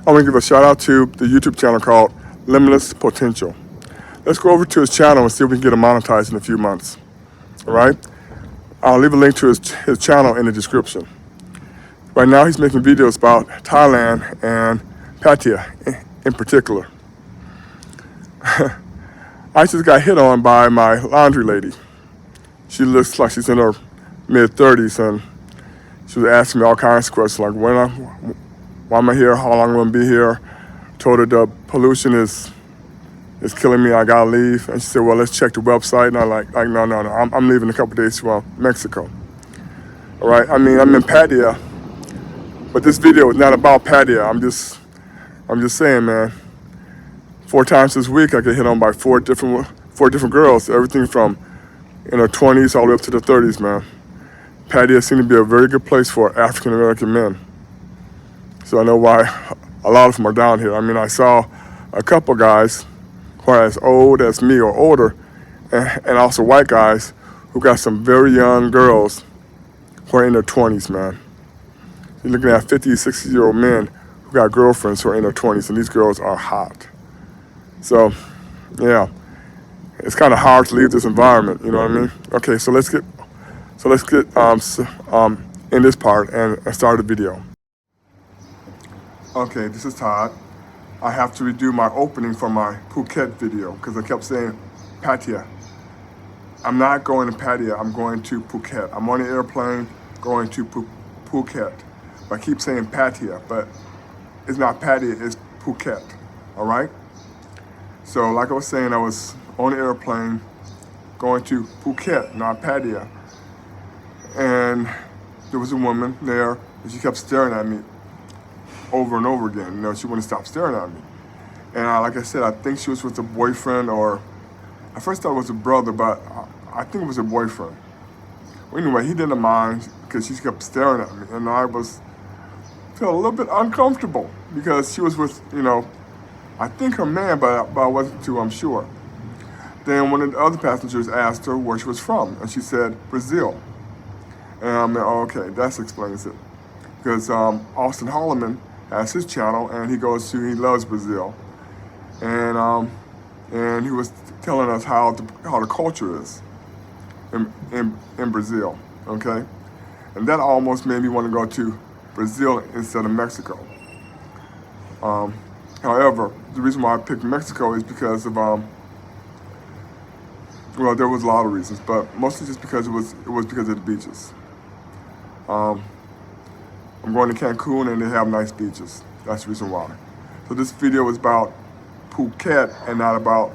I want to give a shout out to the YouTube channel called Limitless Potential. Let's go over to his channel and see if we can get him monetized in a few months. All right? I'll leave a link to his channel in the description. Right now, he's making videos about Thailand and Pattaya in particular. I just got hit on by my laundry lady. She looks like she's in her mid-30s, and she was asking me all kinds of questions like, why am I here? How long am I going to be here? Told her the pollution is killing me. I gotta leave. And she said, well, let's check the website. And I'm like no. I'm leaving in a couple days to Mexico. All right. I mean, I'm in Pattaya, but this video is not about Pattaya. I'm just saying, man. 4 times this week, I get hit on by four different girls. Everything from in her 20s all the way up to the 30s, man. Pattaya seems to be a very good place for African American men. So I know why a lot of them are down here. I mean, I saw a couple guys who are as old as me or older, and also white guys who got some very young girls who are in their 20s, man. You're looking at 50, 60-year-old men who got girlfriends who are in their 20s, and these girls are hot. So, yeah, it's kind of hard to leave this environment, you know what I mean? Okay, so let's get in this part and start the video. Okay, this is Todd. I have to redo my opening for my Phuket video because I kept saying Pattaya. I'm not going to Pattaya, I'm going to Phuket. I'm on the airplane going to Phuket. I keep saying Pattaya, but it's not Pattaya, it's Phuket, all right? So like I was saying, I was on the airplane going to Phuket, not Pattaya. And there was a woman there, and she kept staring at me over and over again. You know, she wouldn't stop staring at me. And like I said, I think she was with a boyfriend, or I first thought it was a brother, but I think it was a boyfriend. Well, anyway, he didn't mind because she kept staring at me, and I felt a little bit uncomfortable because she was with, you know, I think her man, but I wasn't too sure. Then one of the other passengers asked her where she was from, and she said Brazil. And I'm like, oh, okay, that explains it. Because Austin Holloman has his channel, and he loves Brazil, and he was telling us how the culture is in Brazil, okay, and that almost made me want to go to Brazil instead of Mexico. However, the reason why I picked Mexico is because of well, there was a lot of reasons, but mostly just because it was because of the beaches. I'm going to Cancun, and they have nice beaches. That's the reason why. So this video is about Phuket and not about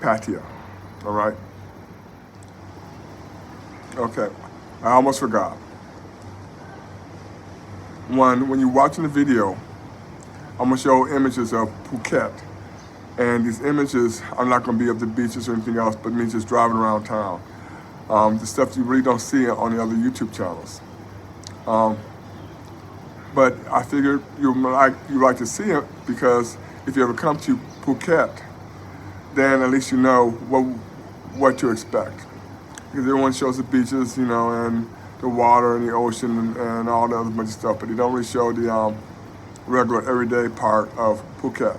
Pattaya, all right? Okay, I almost forgot. When you're watching the video, I'm gonna show images of Phuket. And these images are not gonna be of the beaches or anything else, but me just driving around town. The stuff you really don't see on the other YouTube channels. But I figured you like to see it because if you ever come to Phuket, then at least you know what to expect. Because everyone shows the beaches, you know, and the water and the ocean and all the other bunch of stuff, but they don't really show the regular everyday part of Phuket.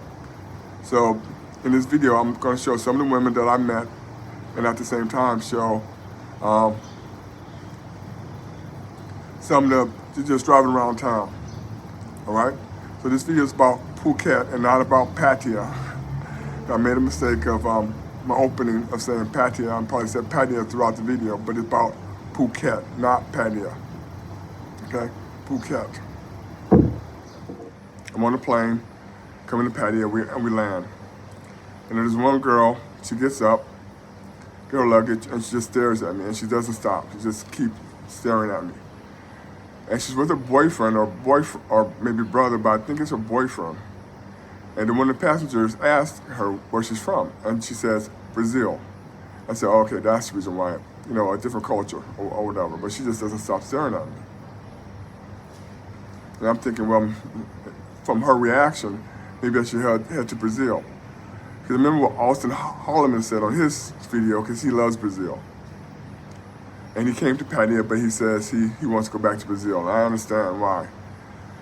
So in this video, I'm going to show some of the women that I met, and at the same time show some of the just driving around town. All right. So this video is about Phuket and not about Pattaya. I made a mistake of my opening of saying Pattaya. I probably said Pattaya throughout the video, but it's about Phuket, not Pattaya. Okay, Phuket. I'm on a plane, coming to Pattaya, and we land. And there's one girl, she gets up, get her luggage, and she just stares at me, and she doesn't stop. She just keeps staring at me. And she's with her boyfriend or maybe brother, but I think it's her boyfriend. And then one of the passengers asked her where she's from, and she says, Brazil. I said, oh, okay, that's the reason why, you know, a different culture or whatever, but she just doesn't stop staring at me. And I'm thinking, well, from her reaction, maybe I should head to Brazil. Because remember what Austin Holloman said on his video, because he loves Brazil. And he came to Pattaya, but he says he wants to go back to Brazil. And I understand why.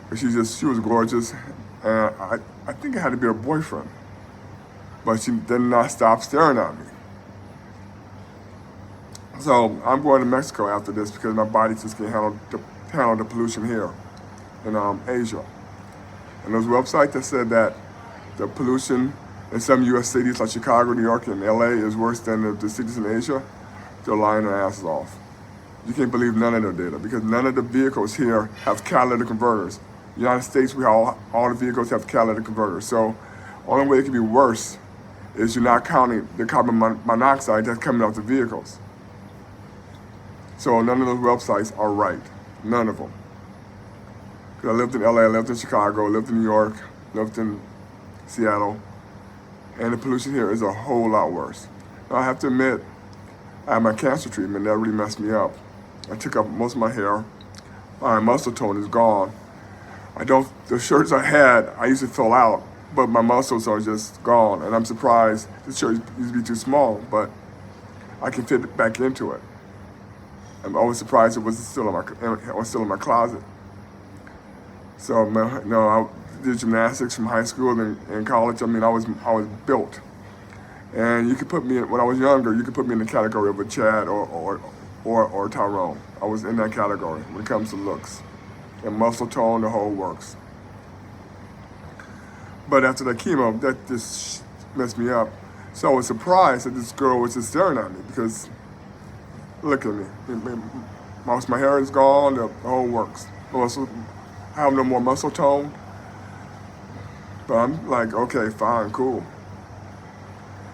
But she was gorgeous, and I think it had to be her boyfriend, but she did not stop staring at me. So I'm going to Mexico after this because my body just can't handle the pollution here in Asia. And there's a website that said that the pollution in some U.S. cities like Chicago, New York, and L.A. is worse than the cities in Asia. They're lying their asses off. You can't believe none of their data because none of the vehicles here have catalytic converters. United States, all the vehicles have catalytic converters. So only way it can be worse is you're not counting the carbon monoxide that's coming off the vehicles. So none of those websites are right. None of them. Because I lived in LA, I lived in Chicago, I lived in New York, lived in Seattle, and the pollution here is a whole lot worse. Now I have to admit, I had my cancer treatment, that really messed me up. I took out most of my hair, my muscle tone is gone. The shirts I had, I used to fill out, but my muscles are just gone, and I'm surprised. The shirt used to be too small, but I can fit back into it. I'm always surprised it was still in my closet. So I did gymnastics from high school and college. I mean, I was built, and you could put me in, when I was younger. You could put me in the category of a Chad or Tyrone. I was in that category when it comes to looks and muscle tone, the whole works. But after that chemo, that just messed me up. So I was surprised that this girl was just staring at me because look at me. Most of my hair is gone, the whole works. I have no more muscle tone. But I'm like, okay, fine, cool.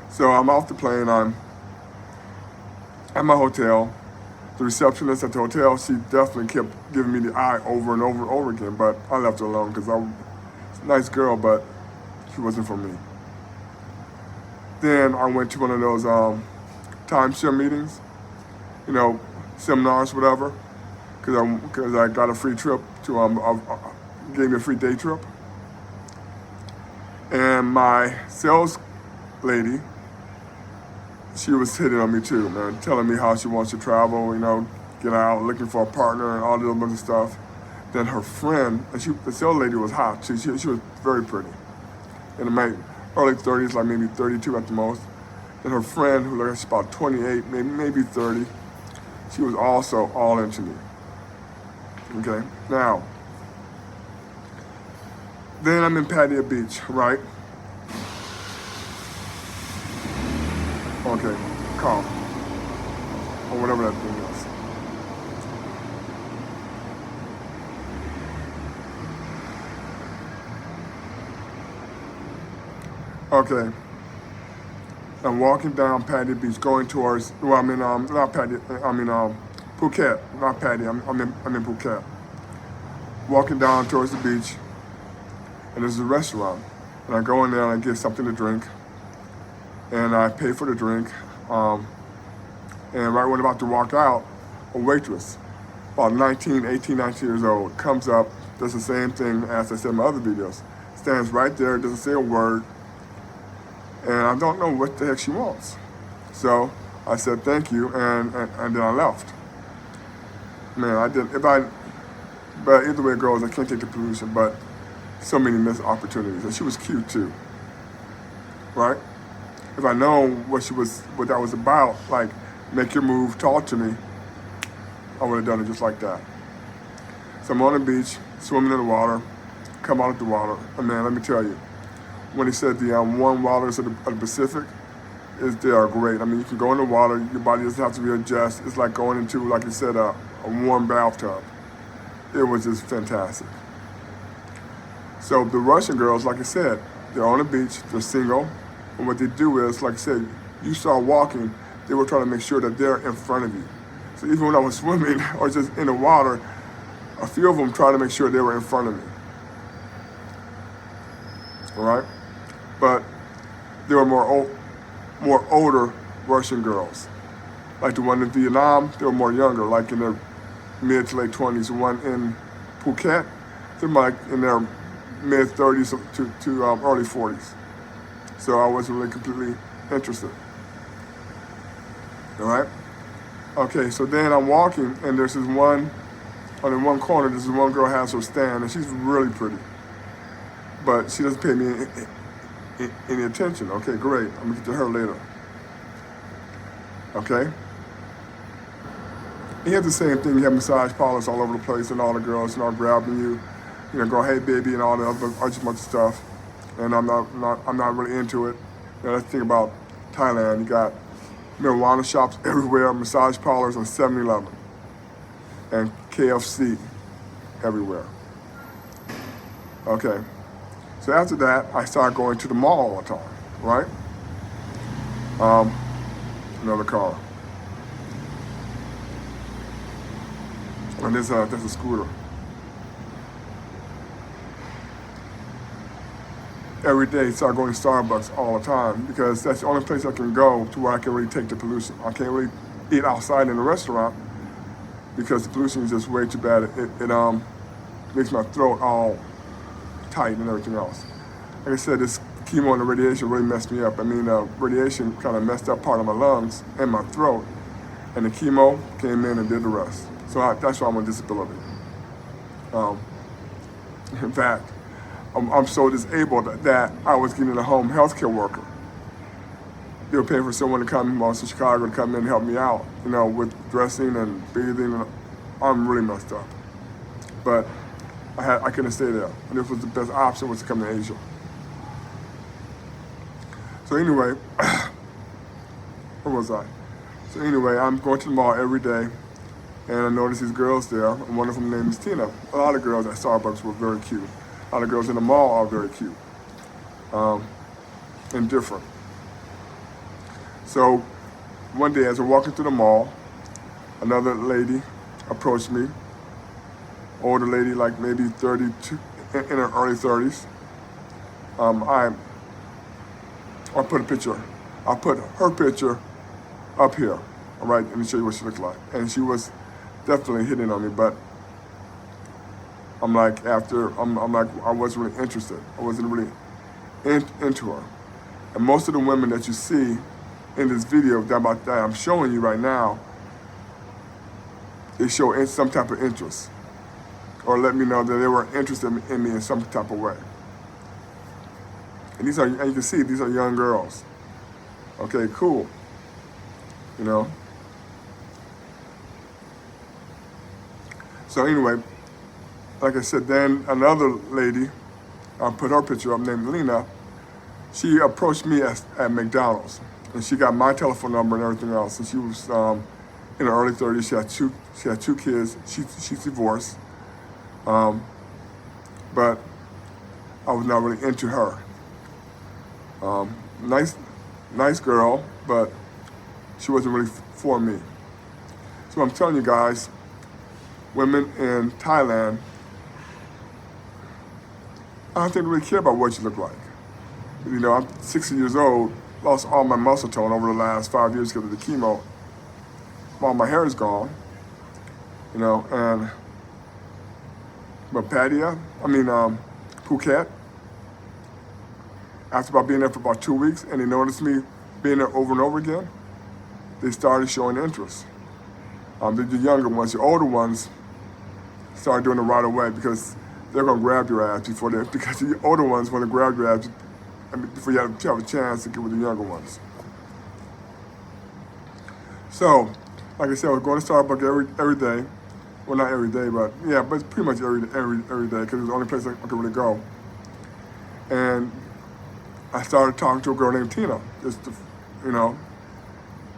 So I'm off the plane, I'm at my hotel. The receptionist at the hotel, she definitely kept giving me the eye over and over and over again, but I left her alone because she's a nice girl, but she wasn't for me. Then I went to one of those timeshare meetings, seminars, whatever, because I got a free trip gave me a free day trip. And my sales lady, she was hitting on me too, man, telling me how she wants to travel, get out, looking for a partner and all this other stuff. Then her friend, and the sales lady was hot. She was very pretty. In my early 30s, like maybe 32 at the most. And her friend, who looked like she's about 28, maybe 30, she was also all into me. Okay, now, then I'm in Pattaya Beach, right? Okay, calm. Or whatever that thing is. Okay. I'm walking down Pattaya Beach, going towards, not Pattaya, Phuket, not Pattaya, I'm in Phuket. Walking down towards the beach, and there's a restaurant. And I go in there and I get something to drink, and I pay for the drink. And right when I'm about to walk out, a waitress, about 19 years old, comes up, does the same thing as I said in my other videos. Stands right there, doesn't say a word, and I don't know what the heck she wants. So I said thank you, and then I left. Man, but either way it goes, I can't take the pollution, but so many missed opportunities. And she was cute too, right? If I know what that was about, like make your move, talk to me, I would have done it just like that. So I'm on the beach, swimming in the water, come out of the water, and man, let me tell you, when he said the warm waters of the Pacific, they are great. I mean, you can go in the water, your body doesn't have to readjust. It's like going into, like you said, a warm bathtub. It was just fantastic. So the Russian girls, like I said, they're on the beach, they're single, and what they do is, like I said, you start walking, they were trying to make sure that they're in front of you. So even when I was swimming or just in the water, a few of them tried to make sure they were in front of me. All right? But there were more older Russian girls. Like the one in Vietnam, they were more younger, like in their mid to late 20s. The one in Phuket, they're like in their mid 30s to early 40s. So I wasn't really completely interested. All right? Okay, so then I'm walking, and there's this one, on the one corner, this one girl has her stand, and she's really pretty. but she doesn't pay me any attention. Okay, great. I'm gonna get to her later. Okay. You have the same thing. You have massage parlors all over the place, and all the girls, grabbing you, go, hey baby, and all the other bunch of stuff. And I'm not really into it. Let's think about Thailand. You got marijuana shops everywhere, massage parlors on 7-Eleven, and KFC everywhere. Okay. So after that, I started going to the mall all the time, right? Another car. And there's a scooter. Every day, start going to Starbucks all the time because that's the only place I can go to where I can really take the pollution. I can't really eat outside in a restaurant because the pollution is just way too bad. It makes my throat all tight and everything else. Like I said, this chemo and the radiation really messed me up. I mean, radiation kind of messed up part of my lungs and my throat, and the chemo came in and did the rest. So that's why I'm on disability. In fact, I'm so disabled that I was getting a home health care worker. They were paying for someone to come from Chicago to come in and help me out, with dressing and bathing. I'm really messed up. But I couldn't stay there. And this was the best option was to come to Asia. So anyway, where was I? So anyway, I'm going to the mall every day. And I noticed these girls there, and one of them named is Tina. A lot of girls at Starbucks were very cute. A lot of girls in the mall are very cute, and different. So one day as we're walking through the mall, another lady approached me, older lady, like maybe 32, in her early 30s. I put her picture up here, all right, let me show you what she looked like. And she was definitely hitting on me, but I'm like, I wasn't really interested. I wasn't really into her. And most of the women that you see in this video that I'm showing you right now, they show some type of interest, or let me know that they were interested in me in some type of way. And you can see these are young girls. Okay, cool. So anyway, like I said, then another lady, I put her picture up, named Lena. She approached me at McDonald's, and she got my telephone number and everything else. And she was in her early 30s. She had two kids. She's divorced, but I was not really into her. Nice girl, but she wasn't really for me. So I'm telling you guys, women in Thailand, I don't think they really care about what you look like. I'm 60 years old, lost all my muscle tone over the last 5 years because of the chemo. All my hair is gone, and Phuket, after about being there for about 2 weeks, and they noticed me being there over and over again, they started showing interest. The younger ones, the older ones, started doing it right away because they're gonna grab your ass because the older ones want to grab your ass before you have a chance to get with the younger ones. So, like I said, I was going to Starbucks every day. Well, not every day, but it's pretty much every day because it's the only place I could really go. And I started talking to a girl named Tina,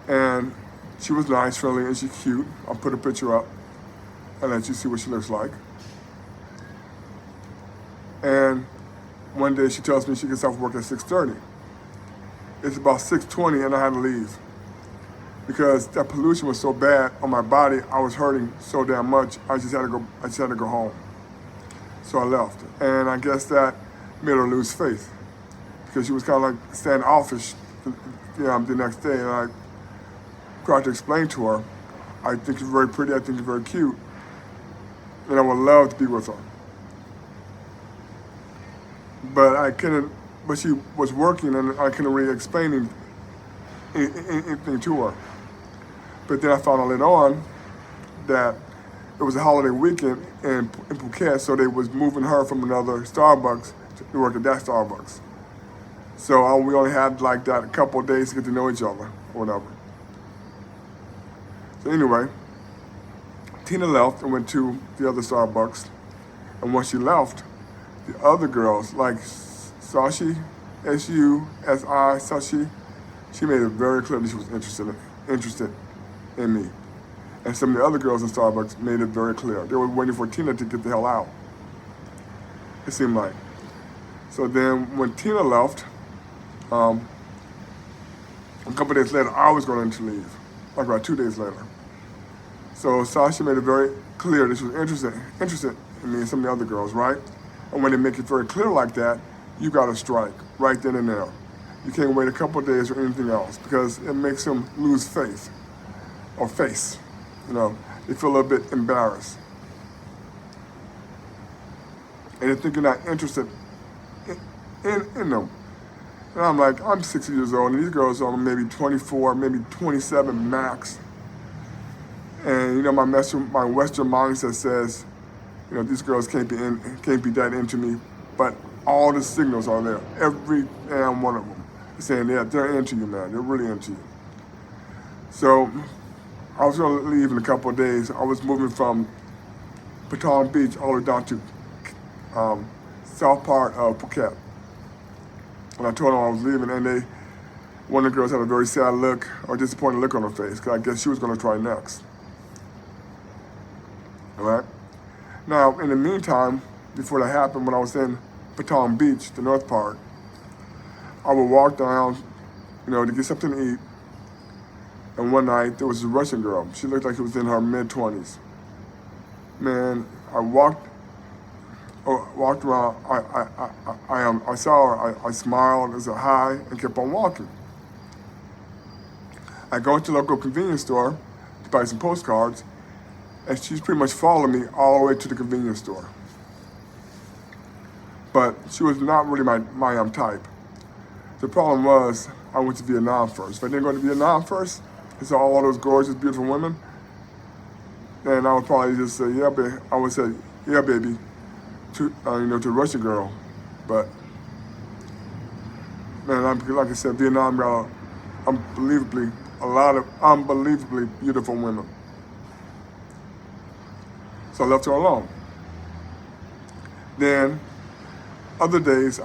and she was nice, friendly, and she's cute. I'll put a picture up and let you see what she looks like. And one day she tells me she gets off work at 6:30. It's about 6:20 and I had to leave because that pollution was so bad on my body. I was hurting so damn much. I just had to go home. So I left, and I guess that made her lose faith because she was kind of like standoffish. The next day, and I tried to explain to her, I think you're very pretty. I think you're very cute, and I would love to be with her. But I couldn't. But she was working, and I couldn't really explain anything to her. But then I found out later on that it was a holiday weekend in Phuket, so they was moving her from another Starbucks to work at that Starbucks. So we only had like that a couple of days to get to know each other or whatever. So anyway, Tina left and went to the other Starbucks. And when she left, the other girls, like Sashi, S-U-S-I, Sashi, she made it very clear that she was interested in me. And some of the other girls in Starbucks made it very clear. They were waiting for Tina to get the hell out, it seemed like. So then when Tina left, a couple of days later, I was going to leave, like about 2 days later. So Sasha made it very clear that she was interested in me and some of the other girls, right? And when they make it very clear like that, you got to strike right then and there. You can't wait a couple of days or anything else because it makes them lose faith or face. You know, they feel a little bit embarrassed. And they think you're not interested in them. And I'm like, I'm 60 years old, and these girls are maybe 24, maybe 27 max. And you know, my Western mindset says, you know, these girls can't be that into me, but all the signals are there. Every damn one of them is saying, yeah, they're into you, man. They're really into you. So I was going to leave in a couple of days. I was moving from Patong Beach all the way down to south part of Phuket. And I told them I was leaving, and one of the girls had a very sad look or disappointed look on her face, because I guess she was going to try next. All right? Now, in the meantime, before that happened, when I was in Patong Beach, the north part, I would walk down, you know, to get something to eat. And one night, there was a Russian girl. She looked like she was in her mid-20s. Man, I walked around, I saw her, I smiled, I said hi, and kept on walking. I go to the local convenience store to buy some postcards, and she's pretty much followed me all the way to the convenience store. But she was not really my type. The problem was, I went to Vietnam first. If I didn't go to Vietnam first, and saw all those gorgeous, beautiful women, then I would probably just say, yeah, baby. I would say, yeah, baby, to the Russian girl. But man, like I said, Vietnam got a lot of unbelievably beautiful women. So I left her alone. Then other nights,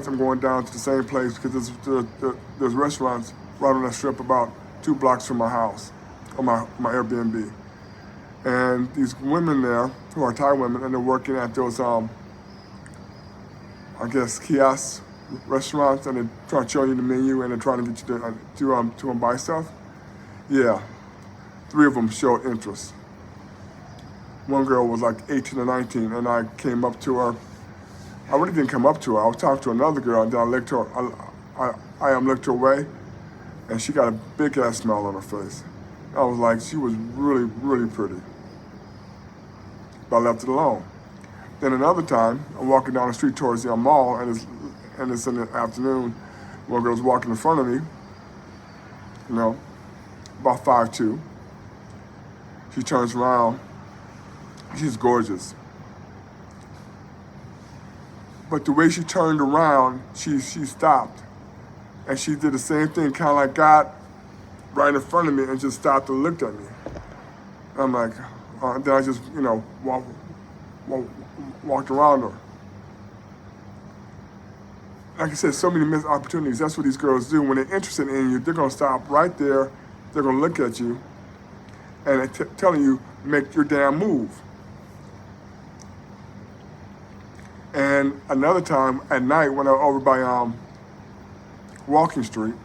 I'm going down to the same place because there's restaurants right on that strip about 2 blocks from my house, or my Airbnb. And these women there, who are Thai women, and they're working at those, I guess, kiosk restaurants, and they're trying to show you the menu, and they're trying to get you to buy stuff. Yeah, 3 of them showed interest. One girl was like 18 or 19, and I came up to her. I really didn't come up to her. I was talking to another girl, and then I looked her away, and she got a big ass smile on her face. I was like, she was really, really pretty. But I left it alone. Then another time, I'm walking down the street towards the mall, and it's in the afternoon. One girl's walking in front of me, you know, about 5'2". She turns around. She's gorgeous. But the way she turned around, she stopped. And she did the same thing, kind of like got right in front of me and just stopped and looked at me. I'm like, then I just, you know, walked around her. Like I said, so many missed opportunities. That's what these girls do. When they're interested in you, they're going to stop right there. They're going to look at you and telling you, make your damn move. And another time at night when I was over by Walking Street,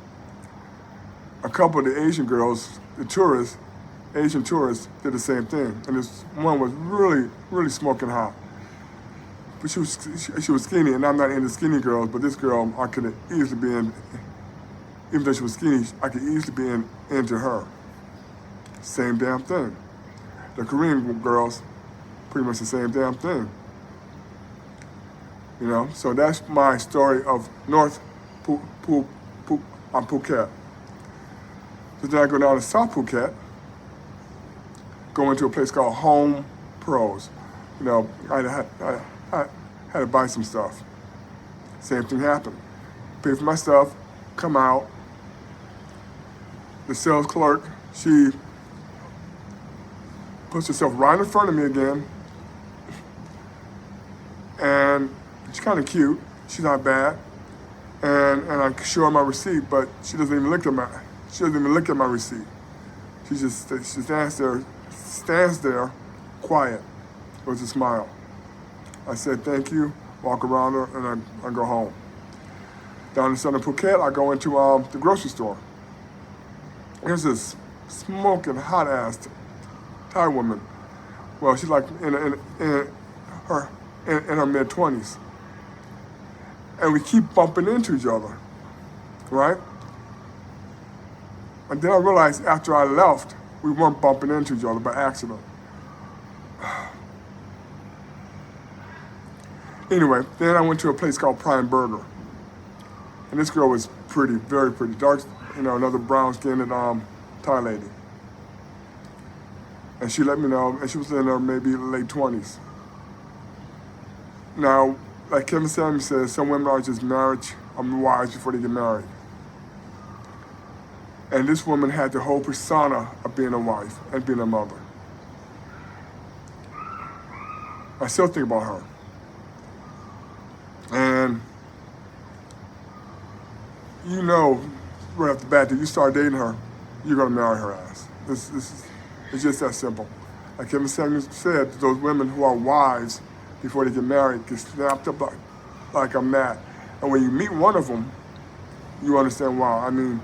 a couple of the Asian girls, Asian tourists, did the same thing. And this one was really, really smoking hot. But she was skinny, and I'm not into skinny girls, but this girl, I could easily be in, even though she was skinny, I could easily be into her. Same damn thing. The Korean girls, pretty much the same damn thing. You know, so that's my story of North Phuket. So then I go down to South Phuket, go into a place called Home Pros. You know, I had to buy some stuff. Same thing happened. Pay for my stuff, come out. The sales clerk, she puts herself right in front of me again, and she's kind of cute. She's not bad, and I show her my receipt, but she doesn't even look at my receipt. She stands there, quiet, with a smile. I said thank you, walk around her, and I go home. Down in southern Phuket, I go into the grocery store. There's this smoking hot ass Thai woman. Well, she's like in her mid-20s, and we keep bumping into each other, right? And then I realized after I left, we weren't bumping into each other by accident. Anyway, then I went to a place called Prime Burger, and this girl was pretty, very pretty, dark, another brown-skinned Thai lady. And she let me know, and she was in her maybe late 20s. Now, like Kevin Samuels says, some women are just wives before they get married. And this woman had the whole persona of being a wife and being a mother. I still think about her. And right off the bat, that you start dating her, you're gonna marry her ass. It's just that simple. Like Kevin Samuels said, those women who are wives before they get married get snapped up like a mat. And when you meet one of them, you understand, wow, I mean,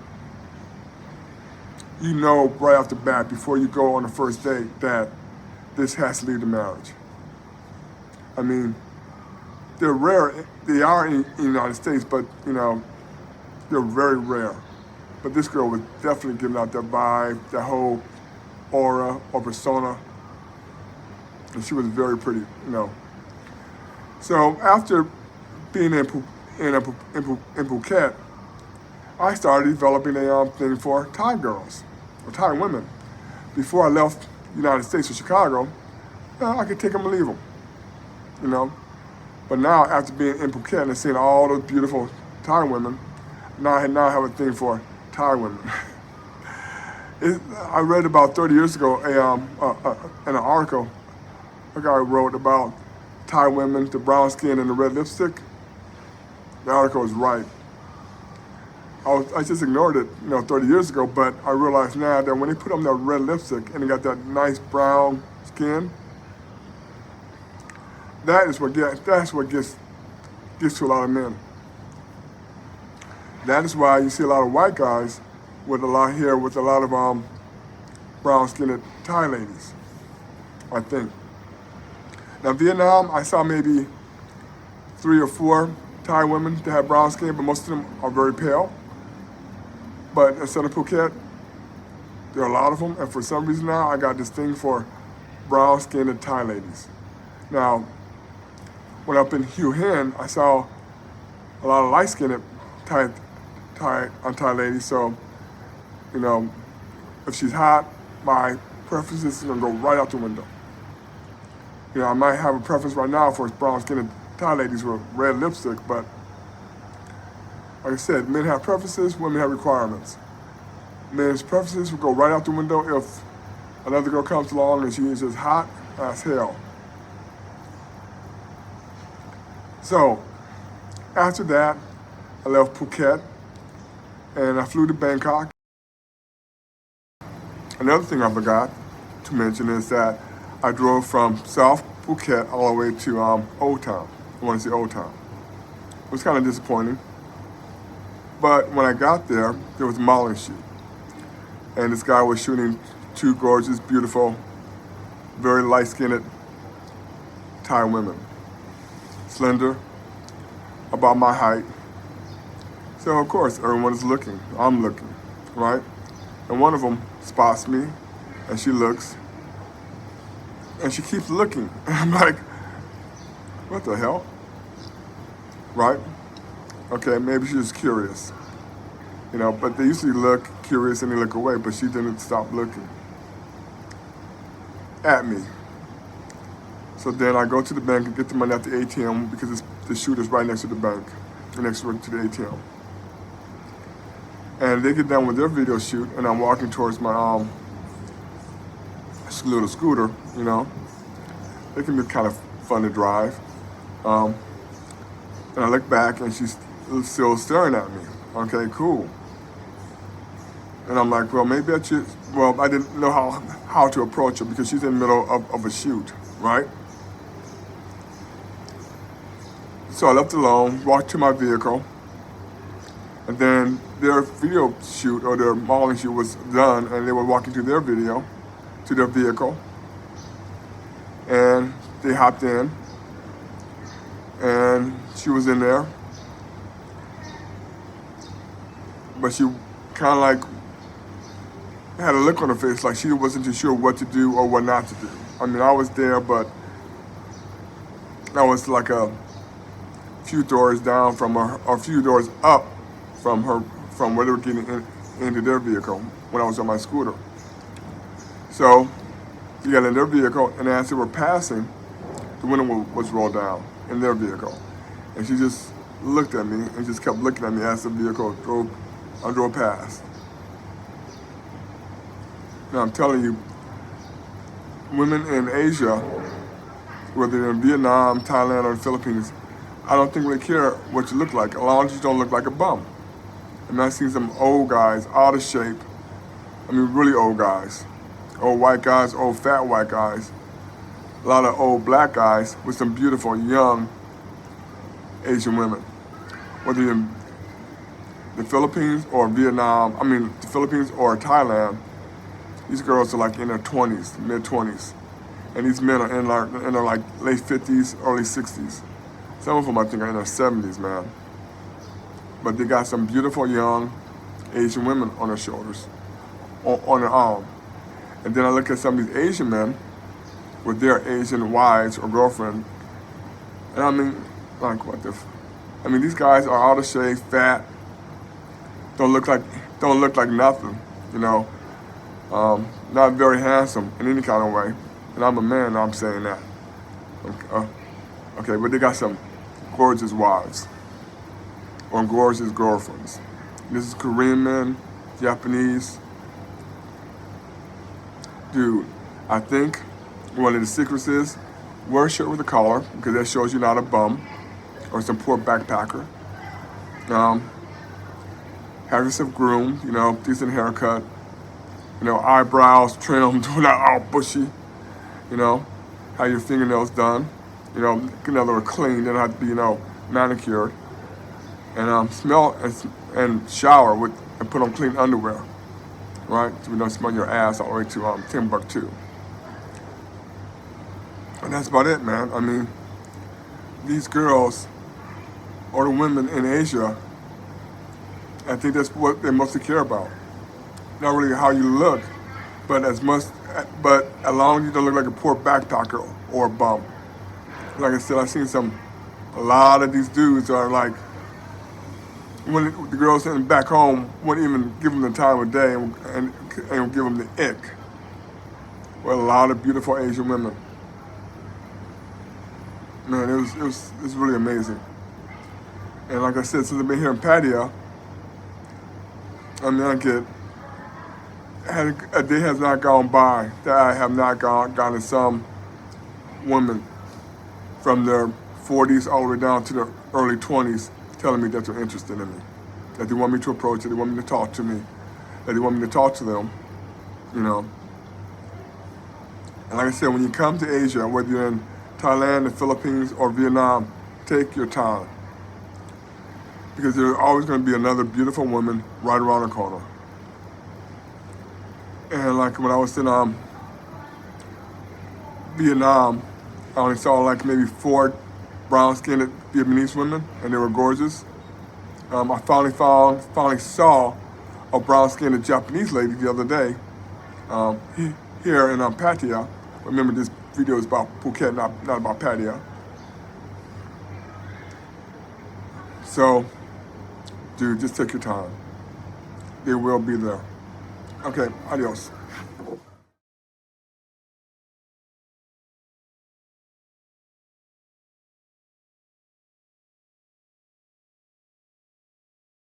right off the bat, before you go on the first date, that this has to lead to marriage. I mean, they're rare. They are in the United States, but, they're very rare. But this girl was definitely giving out that vibe, that whole aura or persona. And she was very pretty, So after being in Phuket, I started developing a thing for Thai girls, or Thai women. Before I left the United States for Chicago, I could take them and leave them, But now, after being in Phuket and seeing all those beautiful Thai women, now I have a thing for Thai women. I read about 30 years ago in an article, a guy wrote about Thai women, the brown skin and the red lipstick. The article was right. I just ignored it, 30 years ago, but I realize now that when they put on that red lipstick and they got that nice brown skin, that's what gets to a lot of men. That is why you see a lot of white guys with a lot of hair, with a lot of brown-skinned Thai ladies, I think. Now, Vietnam, I saw maybe 3 or 4 Thai women that have brown skin, but most of them are very pale. But instead of Phuket, there are a lot of them, and for some reason now, I got this thing for brown-skinned Thai ladies. Now, when up in Hue Hin, I saw a lot of light-skinned Thai ladies, so, if she's hot, my preference is gonna go right out the window. I might have a preference right now for brown-skinned Thai ladies with red lipstick, but like I said, men have preferences, women have requirements. Men's preferences will go right out the window if another girl comes along and she is just hot as hell. So, after that, I left Phuket and I flew to Bangkok. Another thing I forgot to mention is that I drove from South Phuket all the way to Old Town. I want to see Old Town. It was kind of disappointing. But when I got there was a modeling shoot. And this guy was shooting 2 gorgeous, beautiful, very light-skinned Thai women. Slender, about my height. So of course, everyone is looking. I'm looking, right? And one of them spots me, and she looks, and she keeps looking. And I'm like, what the hell? Right? Okay, maybe she was curious. But they usually look curious and they look away, but she didn't stop looking at me. So then I go to the bank and get the money at the ATM because the shoot is right next to the bank. next to the ATM. And they get done with their video shoot, and I'm walking towards my little scooter. You know, it can be kind of fun to drive. And I look back, and she's still staring at me. Okay, cool. And I'm like, well, maybe I should. Well, I didn't know how to approach her because she's in the middle of a shoot, right? So I left it alone, walked to my vehicle, and then their video shoot or their modeling shoot was done, and they were walking to their vehicle, and they hopped in, and she was in there, but she kind of like had a look on her face like she wasn't too sure what to do or what not to do. I mean, I was there, but I was like a few doors down from her, or a few doors up from her, from where they were getting into their vehicle when I was on my scooter. So we got in their vehicle, and as they were passing, the window was rolled down in their vehicle. And she just looked at me and just kept looking at me as the vehicle drove past. Now I'm telling you, women in Asia, whether they're in Vietnam, Thailand, or the Philippines, I don't think they care what you look like, as long as you don't look like a bum. And I've seen some old guys, out of shape, I mean really old guys, old white guys, old fat white guys, a lot of old black guys with some beautiful young Asian women. Whether you're in the Philippines or Vietnam, the Philippines or Thailand, these girls are like in their 20s, mid-20s. And these men are in their like late 50s, early 60s. Some of them I think are in their 70s, man. But they got some beautiful young Asian women on their shoulders, on their arm. And then I look at some of these Asian men with their Asian wives or girlfriend, and I mean, like what the, these guys are out of shape, fat, don't look like nothing, you know, not very handsome in any kind of way. And I'm a man, I'm saying that. Okay, but they got some gorgeous wives or gorgeous girlfriends. This is Korean men, Japanese. Dude, I think one of the secrets is wear a shirt with a collar because that shows you're not a bum or some poor backpacker. Have yourself groomed, you know, decent haircut, you know, eyebrows trimmed, not all bushy, you know, have your fingernails done, you know, get another clean, they don't have to be, you know, manicured, and smell and shower with and put on clean underwear, right? So we don't smell your ass all the way to Timbuktu. And that's about it, man. I mean, these girls or the women in Asia, I think that's what they mostly care about. Not really how you look, but as long as you don't look like a poor backpacker or a bum. Like I said, I've seen a lot of these dudes are like, when the girls sitting back home wouldn't even give them the time of day and give them the ick. Well, a lot of beautiful Asian women. Man, it was really amazing. And like I said, since I've been here in Pattaya, a day has not gone by that I have not gotten some women from their 40s all the way down to their early 20s telling me that they're interested in me, that they want me to approach it, they want me to talk to me, that they want me to talk to them, you know. And like I said, when you come to Asia, whether you're in Thailand, the Philippines, or Vietnam, take your time. Because there's always going to be another beautiful woman right around the corner. And like when I was in Vietnam, I only saw like maybe 4 brown-skinned Vietnamese women, and they were gorgeous. I finally saw a brown-skinned Japanese lady the other day here in Pattaya. Remember, this video is about Phuket, not about Pattaya. So, dude, just take your time. They will be there. Okay, adios.